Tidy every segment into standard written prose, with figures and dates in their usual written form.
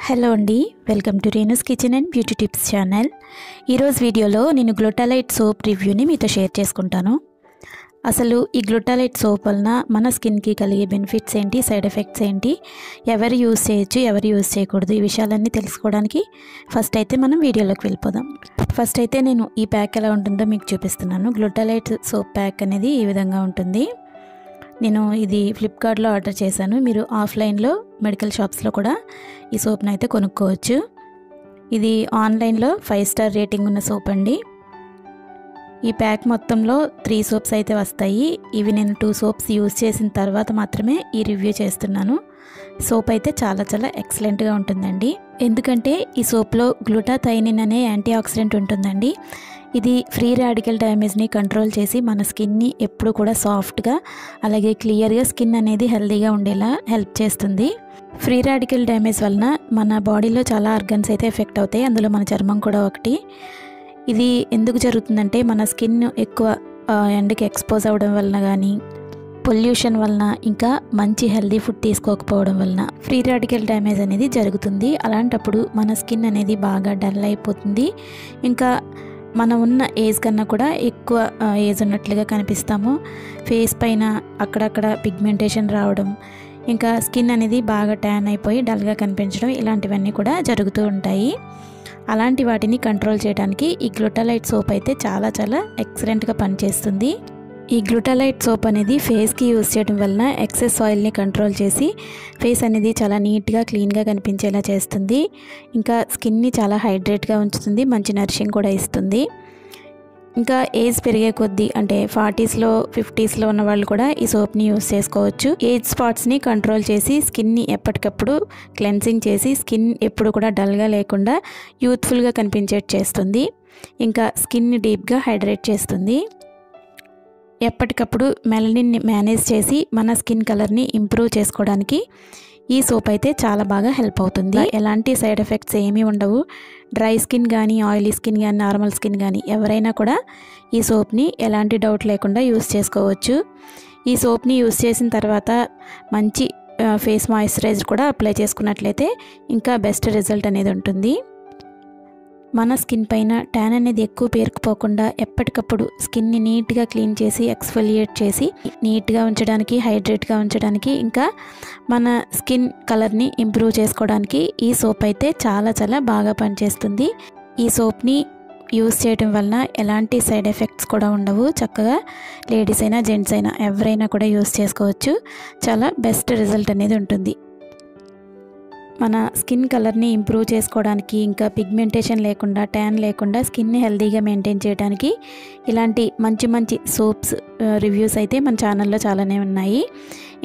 Hello అండి, welcome to Renu's kitchen and beauty tips channel. ఈరోజు వీడియోలో నేను గ్లూటాలైట్ సోప్ రివ్యూని మీతో షేర్ చేసుకుంటాను. అసలు ఈ గ్లూటాలైట్ సోప్ వలన మన స్కిన్కి కలిగే బెనిఫిట్స్ ఏంటి, సైడ్ ఎఫెక్ట్స్ ఏంటి, ఎవరు యూజ్ చేయొచ్చు, ఎవరు యూజ్ చేయకూడదు, ఈ విషయాలన్నీ తెలుసుకోవడానికి ఫస్ట్ అయితే మనం వీడియోలోకి వెళ్ళిపోదాం. ఫస్ట్ అయితే నేను ఈ ప్యాక్ ఎలా ఉంటుందో మీకు చూపిస్తున్నాను. గ్లూటాలైట్ సోప్ ప్యాక్ అనేది ఈ విధంగా ఉంటుంది. నేను ఇది ఫ్లిప్కార్ట్లో ఆర్డర్ చేశాను. మీరు ఆఫ్లైన్లో మెడికల్ షాప్స్లో కూడా ఈ సోప్ని అయితే కొనుక్కోవచ్చు. ఇది ఆన్లైన్లో 5 స్టార్ రేటింగ్ ఉన్న సోప్ అండి. ఈ ప్యాక్ మొత్తంలో 3 సోప్స్ అయితే వస్తాయి. ఇవి నేను 2 సోప్స్ యూజ్ చేసిన తర్వాత మాత్రమే ఈ రివ్యూ చేస్తున్నాను. సోప్ అయితే చాలా ఎక్సలెంట్గా ఉంటుందండి. ఎందుకంటే ఈ సోప్లో గ్లూటాథైనిన్ అనే యాంటీ ఆక్సిడెంట్ ఉంటుందండి. ఇది ఫ్రీ రాడికల్ డ్యామేజ్ని కంట్రోల్ చేసి మన స్కిన్ని ఎప్పుడు కూడా సాఫ్ట్గా అలాగే క్లియర్గా స్కిన్ అనేది హెల్తీగా ఉండేలా హెల్ప్ చేస్తుంది. ఫ్రీ రాడికల్ డ్యామేజ్ వలన మన బాడీలో చాలా ఆర్గన్స్ అయితే ఎఫెక్ట్ అవుతాయి. అందులో మన చర్మం కూడా ఒకటి. ఇది ఎందుకు జరుగుతుందంటే మన స్కిన్ ఎక్కువ ఎండకి ఎక్స్పోజ్ అవ్వడం వలన కానీ, పొల్యూషన్ వలన, ఇంకా మంచి హెల్తీ ఫుడ్ తీసుకోకపోవడం వలన ఫ్రీ రాడికల్ డ్యామేజ్ అనేది జరుగుతుంది. అలాంటప్పుడు మన స్కిన్ అనేది బాగా డల్ అయిపోతుంది. ఇంకా మనం ఉన్న ఏజ్ కన్నా కూడా ఎక్కువ ఏజ్ ఉన్నట్లుగా కనిపిస్తాము. ఫేస్ పైన అక్కడక్కడ పిగ్మెంటేషన్ రావడం, ఇంకా స్కిన్ అనేది బాగా ట్యాన్ అయిపోయి డల్గా కనిపించడం, ఇలాంటివన్నీ కూడా జరుగుతూ ఉంటాయి. అలాంటి వాటిని కంట్రోల్ చేయడానికి ఈ గ్లూటాలైట్ సోప్ అయితే చాలా ఎక్సలెంట్గా పనిచేస్తుంది. ఈ గ్లూటాలైట్ సోప్ అనేది ఫేస్కి యూజ్ చేయడం వలన ఎక్సెస్ ఆయిల్ని కంట్రోల్ చేసి ఫేస్ అనేది చాలా నీట్గా క్లీన్గా కనిపించేలా చేస్తుంది. ఇంకా స్కిన్ని చాలా హైడ్రేట్గా ఉంచుతుంది, మంచి నరిషింగ్ కూడా ఇస్తుంది. ఇంకా ఏజ్ పెరిగే కొద్దీ అంటే 40స్లో 50స్లో ఉన్న వాళ్ళు కూడా ఈ సోప్ని యూజ్ చేసుకోవచ్చు. ఏజ్ స్పాట్స్ని కంట్రోల్ చేసి స్కిన్ని ఎప్పటికప్పుడు క్లెన్సింగ్ చేసి స్కిన్ ఎప్పుడు కూడా డల్గా లేకుండా యూత్ఫుల్గా కనిపించేట్ చేస్తుంది. ఇంకా స్కిన్ని డీప్గా హైడ్రేట్ చేస్తుంది. ఎప్పటికప్పుడు మెలనిన్ని మేనేజ్ చేసి మన స్కిన్ కలర్ని ఇంప్రూవ్ చేసుకోవడానికి ఈ సోప్ అయితే చాలా బాగా హెల్ప్ అవుతుంది. ఎలాంటి సైడ్ ఎఫెక్ట్స్ ఏమీ ఉండవు. డ్రై స్కిన్ కానీ, ఆయిలీ స్కిన్ కానీ, నార్మల్ స్కిన్ కానీ ఎవరైనా కూడా ఈ సోప్ని ఎలాంటి డౌట్ లేకుండా యూస్ చేసుకోవచ్చు. ఈ సోప్ని యూస్ చేసిన తర్వాత మంచి ఫేస్ మాయిశ్చరైజర్ కూడా అప్లై చేసుకున్నట్లయితే ఇంకా బెస్ట్ రిజల్ట్ అనేది ఉంటుంది. మన స్కిన్ పైన ట్యాన్ అనేది ఎక్కువ పేరుకుపోకుండా ఎప్పటికప్పుడు స్కిన్ని నీట్గా క్లీన్ చేసి ఎక్స్ఫోలియేట్ చేసి నీట్గా ఉంచడానికి, హైడ్రేట్గా ఉంచడానికి, ఇంకా మన స్కిన్ కలర్ని ఇంప్రూవ్ చేసుకోవడానికి ఈ సోప్ అయితే చాలా బాగా పనిచేస్తుంది. ఈ సోప్ని యూస్ చేయడం వలన ఎలాంటి సైడ్ ఎఫెక్ట్స్ కూడా ఉండవు. చక్కగా లేడీస్ అయినా జెంట్స్ అయినా ఎవరైనా కూడా యూస్ చేసుకోవచ్చు. చాలా బెస్ట్ రిజల్ట్ అనేది ఉంటుంది. మన స్కిన్ కలర్ని ఇంప్రూవ్ చేసుకోవడానికి, ఇంకా పిగ్మెంటేషన్ లేకుండా, ట్యాన్ లేకుండా స్కిన్ని హెల్తీగా మెయింటైన్ చేయడానికి ఇలాంటి మంచి సోప్స్ రివ్యూస్ అయితే మన ఛానల్లో చాలానే ఉన్నాయి.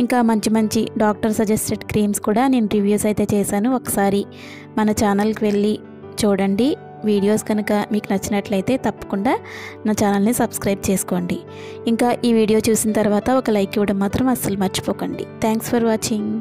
ఇంకా మంచి డాక్టర్ సజెస్టెడ్ క్రీమ్స్ కూడా నేను రివ్యూస్ అయితే చేశాను. ఒకసారి మన ఛానల్కి వెళ్ళి చూడండి. వీడియోస్ కనుక మీకు నచ్చినట్లయితే తప్పకుండా నా ఛానల్ని సబ్స్క్రైబ్ చేసుకోండి. ఇంకా ఈ వీడియో చూసిన తర్వాత ఒక లైక్ ఇవ్వడం మాత్రం అస్సలు మర్చిపోకండి. Thanks for watching.